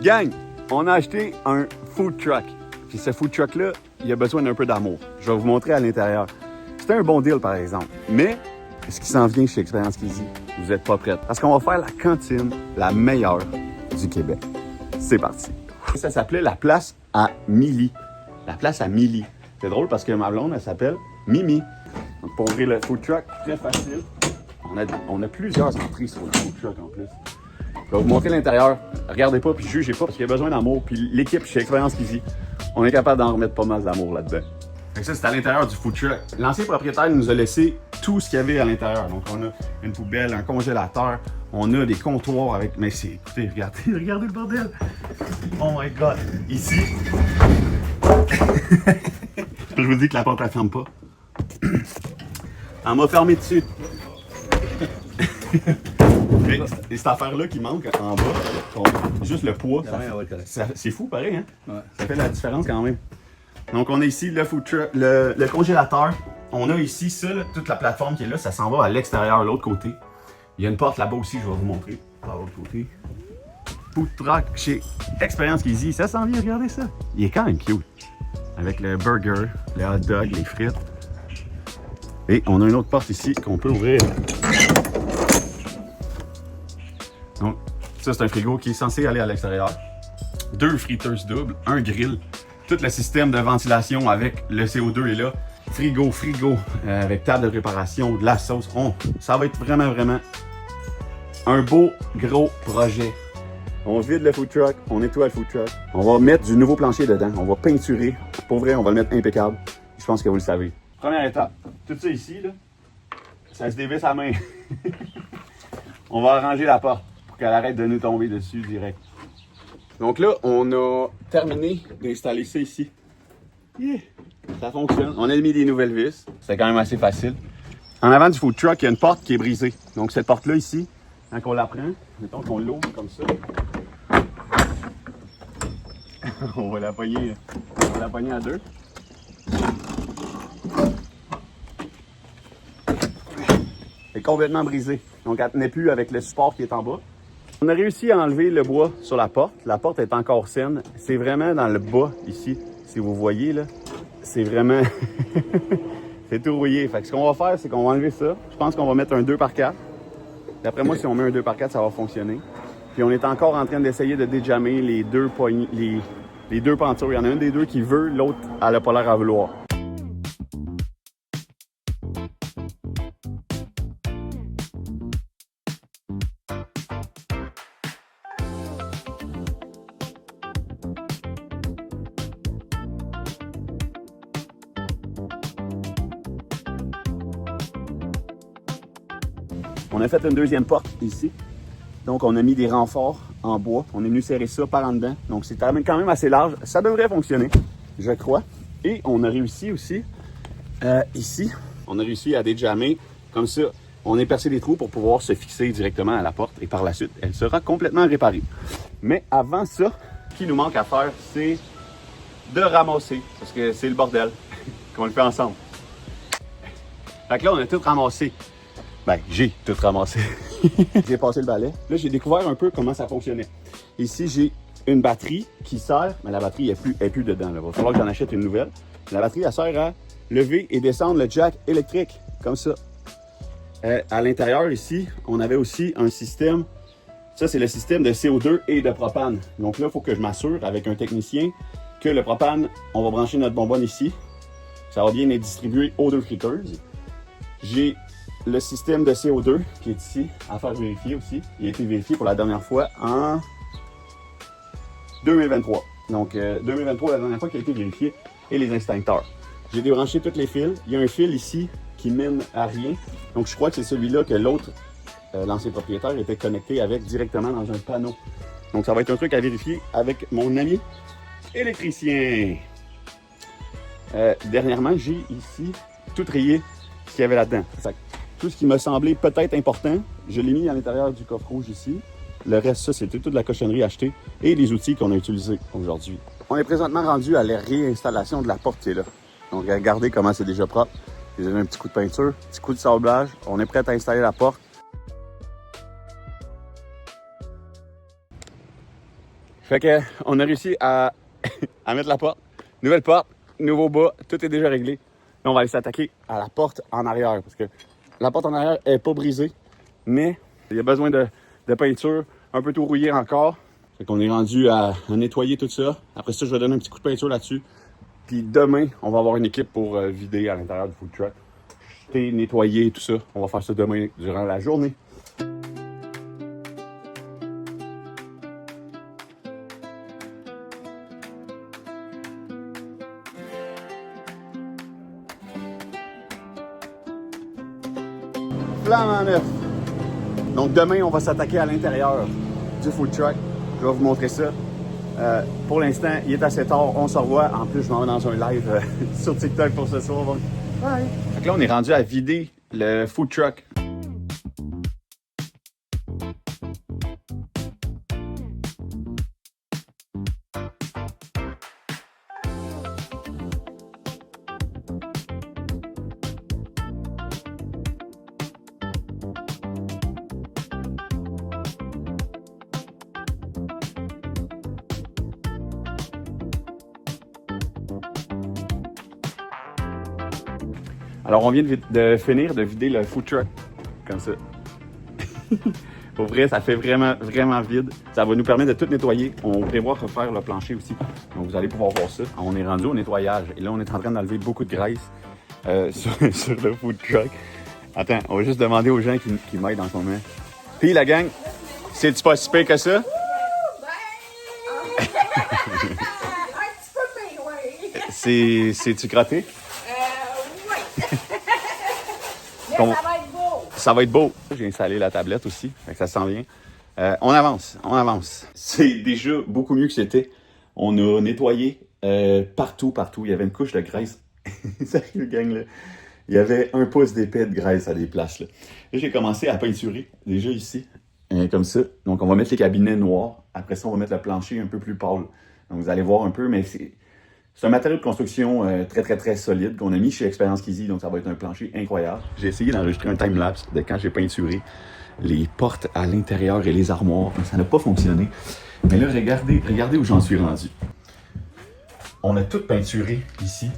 Gang, on a acheté un food truck. Puis ce food truck-là, il a besoin d'un peu d'amour. Je vais vous montrer à l'intérieur. C'était un bon deal, par exemple. Mais ce qui s'en vient chez Expérience Kizy, vous n'êtes pas prêts. Parce qu'on va faire la cantine la meilleure du Québec. C'est parti. Ça s'appelait la place à Milly. La place à Milly. C'est drôle parce que ma blonde, elle s'appelle Mimi. Donc pour ouvrir le food truck, très facile. On a plusieurs entrées sur le food truck en plus. Je vais vous montrer l'intérieur. Regardez pas puis jugez pas parce qu'il y a besoin d'amour. Puis l'équipe chez Expérience Kizy, on est capable d'en remettre pas mal d'amour là-dedans. Fait que ça, c'est à l'intérieur du food truck. L'ancien propriétaire nous a laissé tout ce qu'il y avait à l'intérieur. Donc on a une poubelle, un congélateur, on a des comptoirs avec... Mais c'est... Écoutez, regardez le bordel! Oh my God! Ici... Je vous dis que la porte ne ferme pas. Elle m'a fermé dessus. Et cette affaire-là qui manque en bas, juste le poids, c'est fou pareil, hein? Ouais. Ça fait la différence quand même. Donc on a ici le food truck, le congélateur. On a ici ça, là, toute la plateforme qui est là, ça s'en va à l'extérieur, l'autre côté. Il y a une porte là-bas aussi, je vais vous montrer. Par l'autre côté. Food truck chez Expérience Kizy, ça s'en vient, regardez ça. Il est quand même cute. Avec le burger, le hot dog, les frites. Et on a une autre porte ici qu'on peut ouvrir. Donc, ça c'est un frigo qui est censé aller à l'extérieur. 2 friteuses doubles, un grill. Tout le système de ventilation avec le CO2 est là. Frigo, avec table de préparation, de la sauce. Ça va être vraiment un beau gros projet. On vide le food truck, on nettoie le food truck. On va mettre du nouveau plancher dedans. On va peinturer. Pour vrai, on va le mettre impeccable. Je pense que vous le savez. Première étape. Tout ça ici, là, ça se dévisse à main. On va arranger la porte pour qu'elle arrête de nous tomber dessus direct. Donc là, on a terminé d'installer ça ici. Yeah. Ça fonctionne. On a mis des nouvelles vis. C'est quand même assez facile. En avant du food truck, il y a une porte qui est brisée. Donc cette porte-là ici, quand on la prend, mettons qu'on l'ouvre comme ça. On va la pogner à 2. Elle est complètement brisée. Donc elle ne tenait plus avec le support qui est en bas. On a réussi à enlever le bois sur la porte. La porte est encore saine. C'est vraiment dans le bas ici. Si vous voyez là, c'est vraiment... c'est tout rouillé. Fait que ce qu'on va faire, c'est qu'on va enlever ça. Je pense qu'on va mettre un 2x4. D'après moi, si on met un 2x4, ça va fonctionner. Puis on est encore en train d'essayer de déjammer les deux poignées, les deux pentures. Il y en a une des deux qui veut, l'autre, elle n'a pas l'air à vouloir. On a fait une deuxième porte ici. Donc, on a mis des renforts en bois. On est venu serrer ça par en dedans. Donc, c'est quand même assez large. Ça devrait fonctionner, je crois. Et on a réussi aussi, ici, on a réussi à déjammer comme ça. On a percé des trous pour pouvoir se fixer directement à la porte. Et par la suite, elle sera complètement réparée. Mais avant ça, ce qui nous manque à faire, c'est de ramasser. Parce que c'est le bordel qu'on le fait ensemble. Fait que là, on a tout ramassé. Ben, j'ai tout ramassé. J'ai passé le balai. Là, j'ai découvert un peu comment ça fonctionnait. Ici, j'ai une batterie qui sert, mais la batterie est plus dedans. Il va falloir que j'en achète une nouvelle. La batterie, elle sert à lever et descendre le jack électrique, comme ça. À l'intérieur, ici, on avait aussi un système. Ça, c'est le système de CO2 et de propane. Donc là, il faut que je m'assure avec un technicien que le propane, on va brancher notre bonbonne ici. Ça va bien être distribué aux 2 friteuses. J'ai le système de CO2 qui est ici à faire vérifier aussi. Il a été vérifié pour la dernière fois en 2023. Donc 2023, la dernière fois qu'il a été vérifié, et les extincteurs. J'ai débranché tous les fils. Il y a un fil ici qui mène à rien. Donc je crois que c'est celui-là que l'autre, l'ancien propriétaire, était connecté avec directement dans un panneau. Donc ça va être un truc à vérifier avec mon ami électricien. Dernièrement, j'ai ici tout rayé ce qu'il y avait là-dedans. Tout ce qui m'a semblé peut-être important, je l'ai mis à l'intérieur du coffre rouge ici. Le reste, ça, c'était toute la cochonnerie achetée et les outils qu'on a utilisés aujourd'hui. On est présentement rendu à la réinstallation de la porte qui est là. Donc, regardez comment c'est déjà propre. J'ai donné un petit coup de peinture, un petit coup de sablage. On est prêt à installer la porte. Fait que on a réussi à, à mettre la porte. Nouvelle porte, nouveau bas, tout est déjà réglé. Là, on va aller s'attaquer à la porte en arrière parce que la porte en arrière est pas brisée, mais il y a besoin de peinture, un peu tout rouillé encore. Fait qu'on est rendu à nettoyer tout ça. Après ça, je vais donner un petit coup de peinture là-dessus. Puis demain, on va avoir une équipe pour vider à l'intérieur du food truck. Jeter, nettoyer, tout ça. On va faire ça demain durant la journée. Flamant neuf. Donc demain, on va s'attaquer à l'intérieur du food truck. Je vais vous montrer ça. Pour l'instant, il est assez tard, on se revoit. En plus, je m'en vais dans un live sur TikTok pour ce soir. Donc, bye! Donc là, on est rendu à vider le food truck. Alors, on vient de finir de vider le food truck, comme ça. Pour vrai, ça fait vraiment, vraiment vide. Ça va nous permettre de tout nettoyer. On prévoit refaire le plancher aussi. Donc, vous allez pouvoir voir ça. On est rendu au nettoyage. Et là, on est en train d'enlever beaucoup de graisse sur le food truck. Attends, on va juste demander aux gens qui m'aident en ce moment. Puis, la gang, c'est-tu pas si pire que ça? C'est-tu crotté? Ça va être beau. Ça va être beau. J'ai installé la tablette aussi, fait que ça sent bien. On avance. C'est déjà beaucoup mieux que c'était. On a nettoyé partout. Il y avait une couche de graisse. Sérieux, gang, là. Il y avait 1 pouce d'épais de graisse à des places. Là, j'ai commencé à peinturer, déjà ici, comme ça. Donc, on va mettre les cabinets noirs. Après ça, on va mettre le plancher un peu plus pâle. Donc, vous allez voir un peu, mais c'est un matériau de construction très solide qu'on a mis chez Expérience Kizy, donc ça va être un plancher incroyable. J'ai essayé d'enregistrer un time-lapse de quand j'ai peinturé les portes à l'intérieur et les armoires. Ça n'a pas fonctionné. Mais là, regardez où j'en suis rendu. On a tout peinturé ici,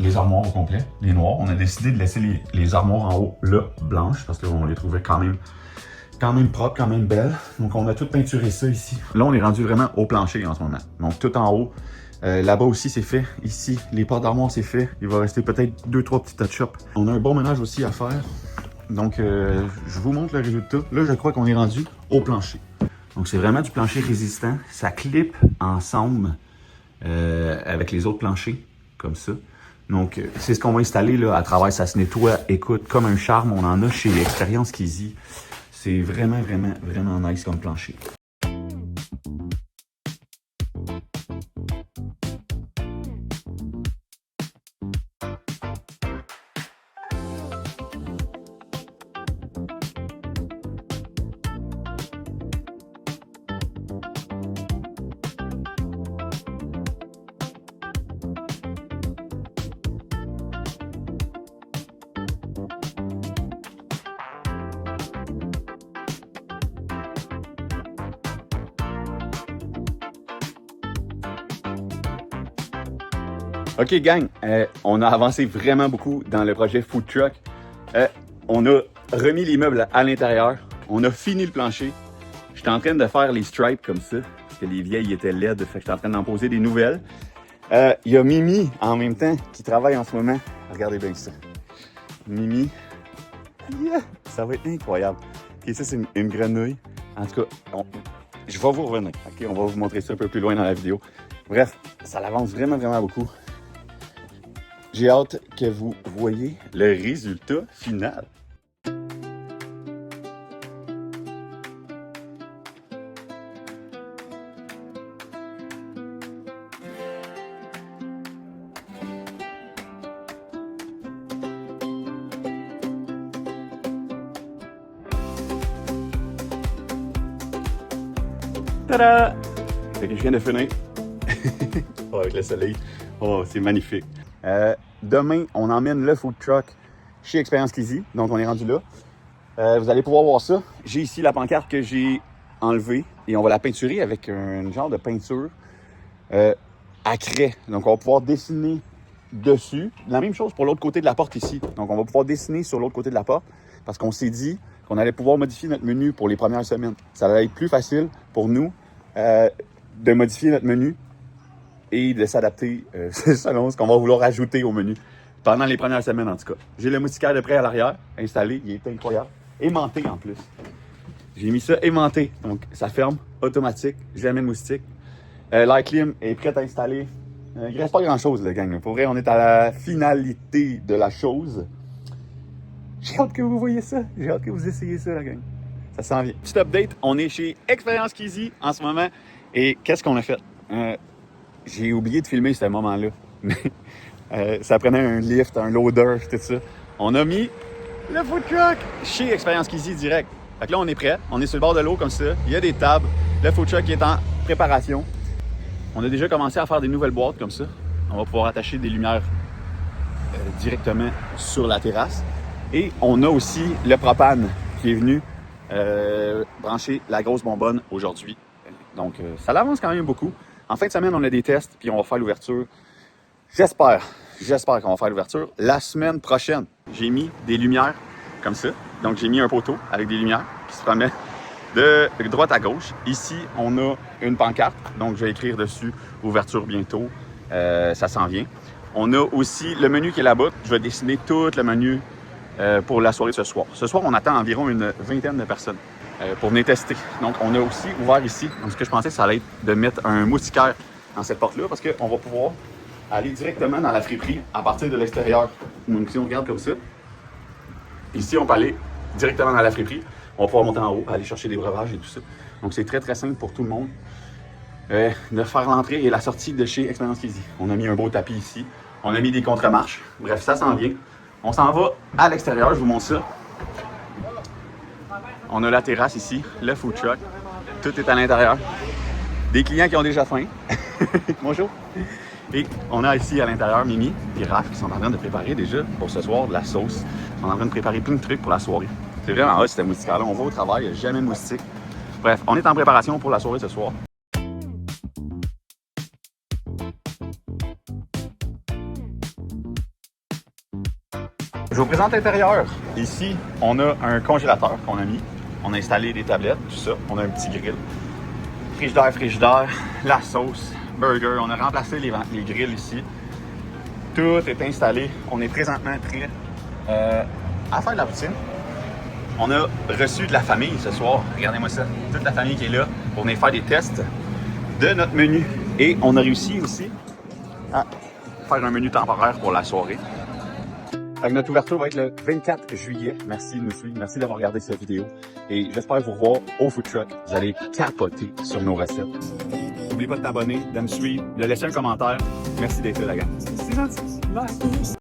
les armoires au complet, les noirs. On a décidé de laisser les armoires en haut, là, blanches, parce qu'on les trouvait quand même propres, quand même belles. Donc, on a tout peinturé ça ici. Là, on est rendu vraiment au plancher en ce moment. Donc, tout en haut. Là-bas aussi, c'est fait. Ici, les portes d'armoire, c'est fait. Il va rester peut-être 2-3 petits touch-ups. On a un bon ménage aussi à faire. Donc, je vous montre le résultat. Là, je crois qu'on est rendu au plancher. Donc, c'est vraiment du plancher résistant. Ça clip ensemble avec les autres planchers, comme ça. Donc, c'est ce qu'on va installer là à travers. Ça se nettoie, écoute, comme un charme. On en a chez Expérience Kizy. C'est vraiment nice comme plancher. OK, gang, on a avancé vraiment beaucoup dans le projet Food Truck. On a remis les meubles à l'intérieur. On a fini le plancher. J'étais en train de faire les stripes comme ça, parce que les vieilles étaient laides, fait que j'étais en train d'en poser des nouvelles. Il y a Mimi, en même temps, qui travaille en ce moment. Regardez bien ça. Mimi. Yeah, ça va être incroyable. OK, ça, c'est une grenouille. En tout cas, je vais vous revenir. OK, on va vous montrer ça un peu plus loin dans la vidéo. Bref, ça avance vraiment beaucoup. J'ai hâte que vous voyez le résultat final. Tada! Fait que je viens de finir. Oh, avec le soleil. Oh, c'est magnifique. Demain, on emmène le food truck chez Expérience Kizy. Donc, on est rendu là. Vous allez pouvoir voir ça. J'ai ici la pancarte que j'ai enlevée et on va la peinturer avec un genre de peinture à craie. Donc, on va pouvoir dessiner dessus. La même chose pour l'autre côté de la porte ici. Donc, on va pouvoir dessiner sur l'autre côté de la porte parce qu'on s'est dit qu'on allait pouvoir modifier notre menu pour les premières semaines. Ça va être plus facile pour nous de modifier notre menu et de s'adapter selon ce qu'on va vouloir ajouter au menu pendant les premières semaines, en tout cas. J'ai le moustiquaire de près à l'arrière, installé. Il est incroyable. Aimanté, en plus. J'ai mis ça aimanté. Donc, ça ferme, automatique, jamais de moustique. L'air clim est prêt à installer. Il ne reste pas grand-chose, le gang. Pour vrai, on est à la finalité de la chose. J'ai hâte que vous voyez ça. J'ai hâte que vous essayiez ça, la gang. Ça s'en vient. Petit update, on est chez Expérience Kizy en ce moment. Et qu'est-ce qu'on a fait? J'ai oublié de filmer ce moment-là. Ça prenait un lift, un loader, tout ça. On a mis le food truck chez Expérience Kizy direct. Fait que là, on est prêt. On est sur le bord de l'eau comme ça. Il y a des tables. Le food truck est en préparation. On a déjà commencé à faire des nouvelles boîtes comme ça. On va pouvoir attacher des lumières directement sur la terrasse. Et on a aussi le propane qui est venu brancher la grosse bonbonne aujourd'hui. Donc, ça l'avance quand même beaucoup. En fin de semaine, on a des tests, puis on va faire l'ouverture. J'espère qu'on va faire l'ouverture la semaine prochaine. J'ai mis des lumières comme ça. Donc, j'ai mis un poteau avec des lumières qui se promènent de droite à gauche. Ici, on a une pancarte. Donc, je vais écrire dessus « Ouverture bientôt ». Ça s'en vient. On a aussi le menu qui est là-bas. Je vais dessiner tout le menu pour la soirée de ce soir. Ce soir, on attend environ une vingtaine de personnes pour venir tester. Donc, on a aussi ouvert ici. Donc, ce que je pensais, ça allait être de mettre un moustiquaire dans cette porte-là parce qu'on va pouvoir aller directement dans la friperie à partir de l'extérieur. Donc, si on regarde comme ça, ici, on peut aller directement dans la friperie. On va pouvoir monter en haut, aller chercher des breuvages et tout ça. Donc, c'est très, très simple pour tout le monde de faire l'entrée et la sortie de chez Expérience Kizy. On a mis un beau tapis ici. On a mis des contre-marches. Bref, ça s'en vient. On s'en va à l'extérieur. Je vous montre ça. On a la terrasse ici, le food truck. Tout est à l'intérieur. Des clients qui ont déjà faim. Bonjour. Et on a ici à l'intérieur Mimi et Raph qui sont en train de préparer déjà pour ce soir de la sauce. Ils sont en train de préparer plein de trucs pour la soirée. C'est vraiment hot, cette moustiquaire-là. On va au travail, il n'y a jamais de moustique. Bref, on est en préparation pour la soirée de ce soir. Je vous présente l'intérieur. Ici, on a un congélateur qu'on a mis. On a installé des tablettes, tout ça. On a un petit grill. Frigidaire, la sauce, burger. On a remplacé les grills ici. Tout est installé. On est présentement prêt à faire de la poutine. On a reçu de la famille ce soir. Regardez-moi ça. Toute la famille qui est là pour venir faire des tests de notre menu. Et on a réussi aussi à faire un menu temporaire pour la soirée. Donc, notre ouverture va être le 24 juillet. Merci de nous suivre. Merci d'avoir regardé cette vidéo. Et j'espère vous revoir au food truck. Vous allez capoter sur nos recettes. N'oubliez pas de t'abonner, de me suivre, de laisser un commentaire. Merci d'être là, la gang. C'est gentil. Bye.